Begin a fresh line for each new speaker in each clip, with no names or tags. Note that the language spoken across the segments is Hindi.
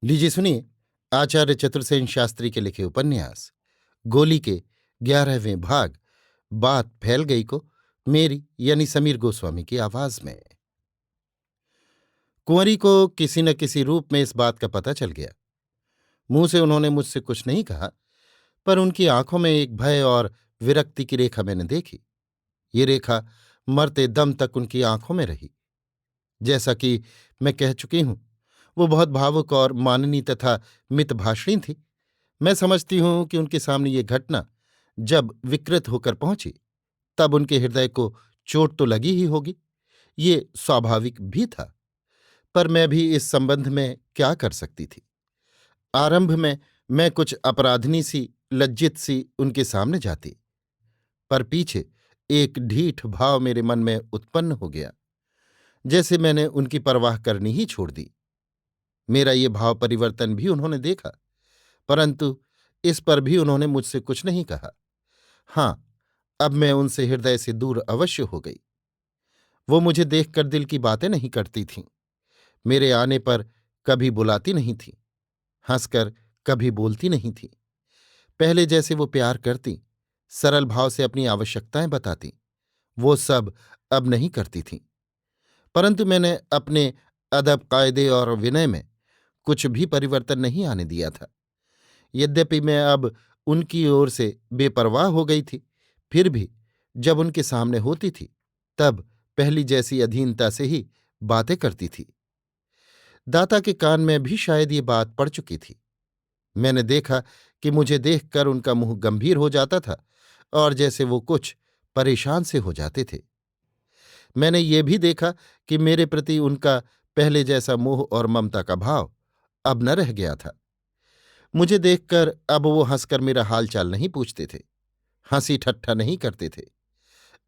लीजिए सुनिए। आचार्य चतुर्सेन शास्त्री के लिखे उपन्यास गोली के 11वें भाग बात फैल गई को मेरी यानी समीर गोस्वामी की आवाज में। कुंवरी को किसी न किसी रूप में इस बात का पता चल गया। मुंह से उन्होंने मुझसे कुछ नहीं कहा, पर उनकी आंखों में एक भय और विरक्ति की रेखा मैंने देखी। ये रेखा मरते दम तक उनकी आंखों में रही। जैसा कि मैं कह चुकी हूं, वो बहुत भावुक और माननी तथा मितभाषणी थी। मैं समझती हूं कि उनके सामने ये घटना जब विकृत होकर पहुंची, तब उनके हृदय को चोट तो लगी ही होगी। ये स्वाभाविक भी था, पर मैं भी इस संबंध में क्या कर सकती थी। आरंभ में मैं कुछ अपराधिनी सी, लज्जित सी उनके सामने जाती, पर पीछे एक ढीठ भाव मेरे मन में उत्पन्न हो गया, जैसे मैंने उनकी परवाह करनी ही छोड़ दी। मेरा ये भाव परिवर्तन भी उन्होंने देखा, परंतु इस पर भी उन्होंने मुझसे कुछ नहीं कहा। हाँ, अब मैं उनसे हृदय से दूर अवश्य हो गई। वो मुझे देखकर दिल की बातें नहीं करती थीं, मेरे आने पर कभी बुलाती नहीं थीं, हंसकर कभी बोलती नहीं थीं। पहले जैसे वो प्यार करती, सरल भाव से अपनी आवश्यकताएं बताती, वो सब अब नहीं करती थीं। परंतु मैंने अपने अदब, कायदे और विनय में कुछ भी परिवर्तन नहीं आने दिया था। यद्यपि मैं अब उनकी ओर से बेपरवाह हो गई थी, फिर भी जब उनके सामने होती थी, तब पहली जैसी अधीनता से ही बातें करती थी। दाता के कान में भी शायद ये बात पड़ चुकी थी। मैंने देखा कि मुझे देखकर उनका मुंह गंभीर हो जाता था और जैसे वो कुछ परेशान से हो जाते थे। मैंने ये भी देखा कि मेरे प्रति उनका पहले जैसा मोह और ममता का भाव अब न रह गया था। मुझे देखकर अब वो हंसकर मेरा हालचाल नहीं पूछते थे, हंसी ठट्ठा नहीं करते थे।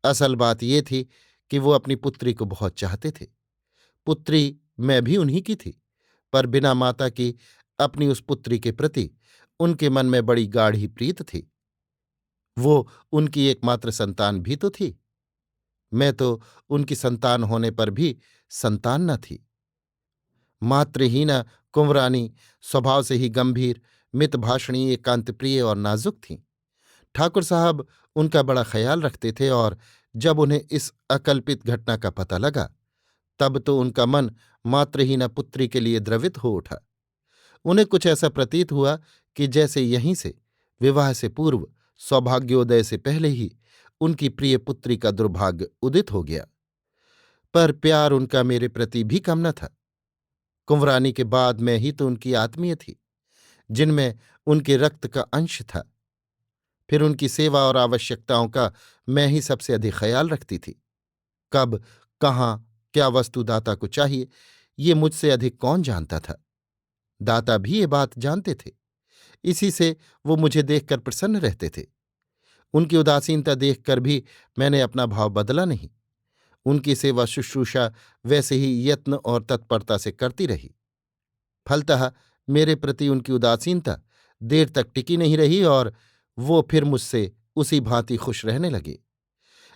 असल बात ये थी कि वो अपनी पुत्री को बहुत चाहते थे। पुत्री मैं भी उन्हीं की थी, पर बिना माता की अपनी उस पुत्री के प्रति उनके मन में बड़ी गाढ़ी प्रीत थी। वो उनकी एकमात्र संतान भी तो थी। मैं तो उनकी संतान होने पर भी संतान न थी। मातृहीना कुंवरानी स्वभाव से ही गंभीर, मितभाषणी, एकांतप्रिय और नाजुक थीं। ठाकुर साहब उनका बड़ा ख्याल रखते थे और जब उन्हें इस अकल्पित घटना का पता लगा, तब तो उनका मन मातृहीना पुत्री के लिए द्रवित हो उठा। उन्हें कुछ ऐसा प्रतीत हुआ कि जैसे यहीं से, विवाह से पूर्व, सौभाग्योदय से पहले ही उनकी प्रिय पुत्री का दुर्भाग्य उदित हो गया। पर प्यार उनका मेरे प्रति भी कम न था। कुंवरानी के बाद मैं ही तो उनकी आत्मीय थी, जिनमें उनके रक्त का अंश था। फिर उनकी सेवा और आवश्यकताओं का मैं ही सबसे अधिक ख्याल रखती थी। कब, कहाँ, क्या वस्तु दाता को चाहिए, ये मुझसे अधिक कौन जानता था। दाता भी ये बात जानते थे, इसी से वो मुझे देखकर प्रसन्न रहते थे। उनकी उदासीनता देखकर भी मैंने अपना भाव बदला नहीं। उनकी सेवा शुश्रूषा वैसे ही यत्न और तत्परता से करती रही। फलतः मेरे प्रति उनकी उदासीनता देर तक टिकी नहीं रही और वो फिर मुझसे उसी भांति खुश रहने लगे।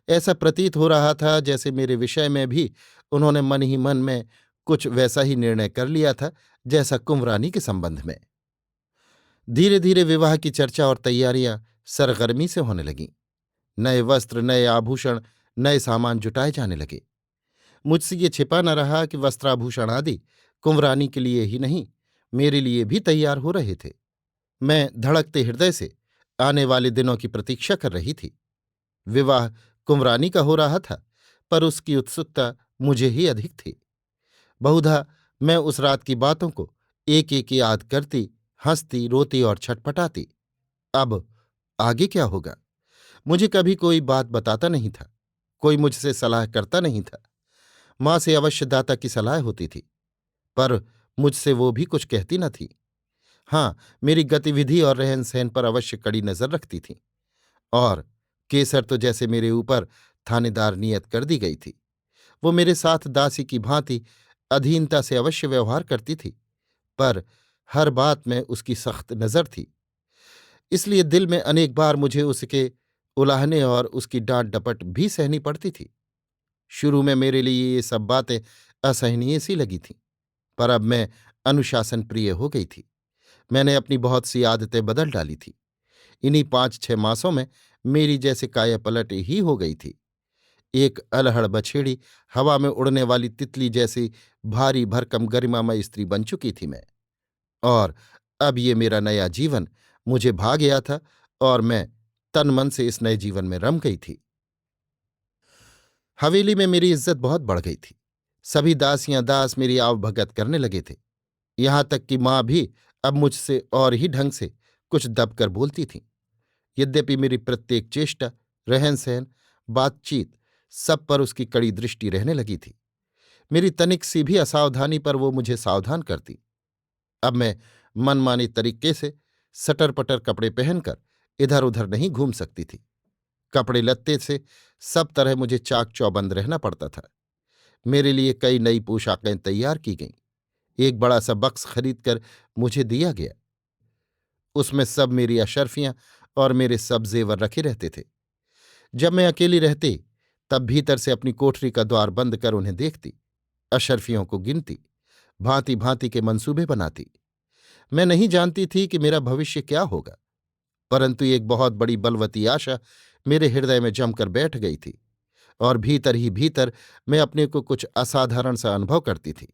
ऐसा प्रतीत हो रहा था जैसे मेरे विषय में भी उन्होंने मन ही मन में कुछ वैसा ही निर्णय कर लिया था जैसा कुंवरानी के संबंध में। धीरे धीरे विवाह की चर्चा और तैयारियां सरगर्मी से होने लगीं। नए वस्त्र, नए आभूषण, नए सामान जुटाए जाने लगे। मुझसे ये छिपा न रहा कि वस्त्राभूषण आदि कुंवरानी के लिए ही नहीं, मेरे लिए भी तैयार हो रहे थे। मैं धड़कते हृदय से आने वाले दिनों की प्रतीक्षा कर रही थी। विवाह कुंवरानी का हो रहा था, पर उसकी उत्सुकता मुझे ही अधिक थी। बहुधा मैं उस रात की बातों को एक एक याद करती, हंसती, रोती और छटपटाती। अब आगे क्या होगा, मुझे कभी कोई बात बताता नहीं था, कोई मुझसे सलाह करता नहीं था। माँ से अवश्य दाता की सलाह होती थी, पर मुझसे वो भी कुछ कहती न थी। हाँ, मेरी गतिविधि और रहन सहन पर अवश्य कड़ी नजर रखती थी। और केसर तो जैसे मेरे ऊपर थानेदार नियत कर दी गई थी। वो मेरे साथ दासी की भांति अधीनता से अवश्य व्यवहार करती थी, पर हर बात में उसकी सख्त नजर थी। इसलिए दिल में अनेक बार मुझे उसके उलाहने और उसकी डांट डपट भी सहनी पड़ती थी। शुरू में मेरे लिए ये सब बातें असहनीय सी लगी थीं, पर अब मैं अनुशासन प्रिय हो गई थी। मैंने अपनी बहुत सी आदतें बदल डाली थी। इन्हीं 5-6 मासों में मेरी जैसे काया पलट ही हो गई थी। एक अलहड़ बछेड़ी, हवा में उड़ने वाली तितली जैसी भारी भरकम गरिमामय स्त्री बन चुकी थी मैं। और अब ये मेरा नया जीवन मुझे भा गया था और मैं तन मन से इस नए जीवन में रम गई थी। हवेली में मेरी इज्जत बहुत बढ़ गई थी। सभी दासियां दास मेरी आवभगत करने लगे थे। यहां तक कि माँ भी अब मुझसे और ही ढंग से कुछ दबकर बोलती थीं। यद्यपि मेरी प्रत्येक चेष्टा, रहन सहन, बातचीत सब पर उसकी कड़ी दृष्टि रहने लगी थी। मेरी तनिक सी भी असावधानी पर वो मुझे सावधान करती। अब मैं मनमाने तरीके से सटर पटर कपड़े पहनकर इधर उधर नहीं घूम सकती थी। कपड़े लत्ते से सब तरह मुझे चाक चौबंद रहना पड़ता था। मेरे लिए कई नई पोशाकें तैयार की गईं। एक बड़ा सा बक्स खरीदकर मुझे दिया गया। उसमें सब मेरी अशर्फियां और मेरे सब जेवर रखे रहते थे। जब मैं अकेली रहती तब भीतर से अपनी कोठरी का द्वार बंद कर उन्हें देखती, अशर्फियों को गिनती, भांति भांति के मंसूबे बनाती। मैं नहीं जानती थी कि मेरा भविष्य क्या होगा, परंतु एक बहुत बड़ी बलवती आशा मेरे हृदय में जमकर बैठ गई थी और भीतर ही भीतर मैं अपने को कुछ असाधारण सा अनुभव करती थी।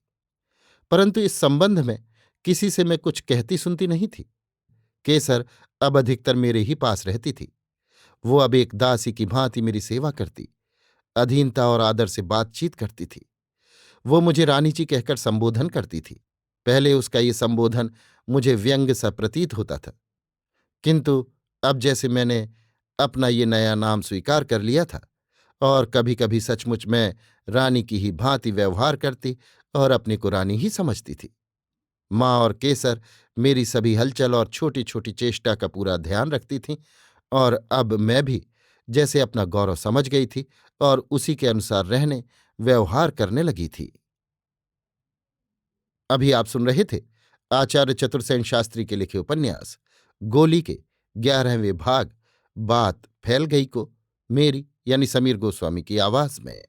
परंतु इस संबंध में किसी से मैं कुछ कहती सुनती नहीं थी। केसर अब अधिकतर मेरे ही पास रहती थी। वो अब एक दासी की भांति मेरी सेवा करती, अधीनता और आदर से बातचीत करती थी। वो मुझे रानी जी कहकर संबोधन करती थी। पहले उसका ये संबोधन मुझे व्यंग्य सा प्रतीत होता था, किंतु अब जैसे मैंने अपना ये नया नाम स्वीकार कर लिया था और कभी कभी सचमुच मैं रानी की ही भांति व्यवहार करती और अपने को रानी ही समझती थी। माँ और केसर मेरी सभी हलचल और छोटी छोटी चेष्टा का पूरा ध्यान रखती थीं और अब मैं भी जैसे अपना गौरव समझ गई थी और उसी के अनुसार रहने व्यवहार करने लगी थी। अभी आप सुन रहे थे आचार्य चतुर्सेन शास्त्री के लिखे उपन्यास गोली के 11वें भाग बात फैल गई को मेरी यानी समीर गोस्वामी की आवाज में।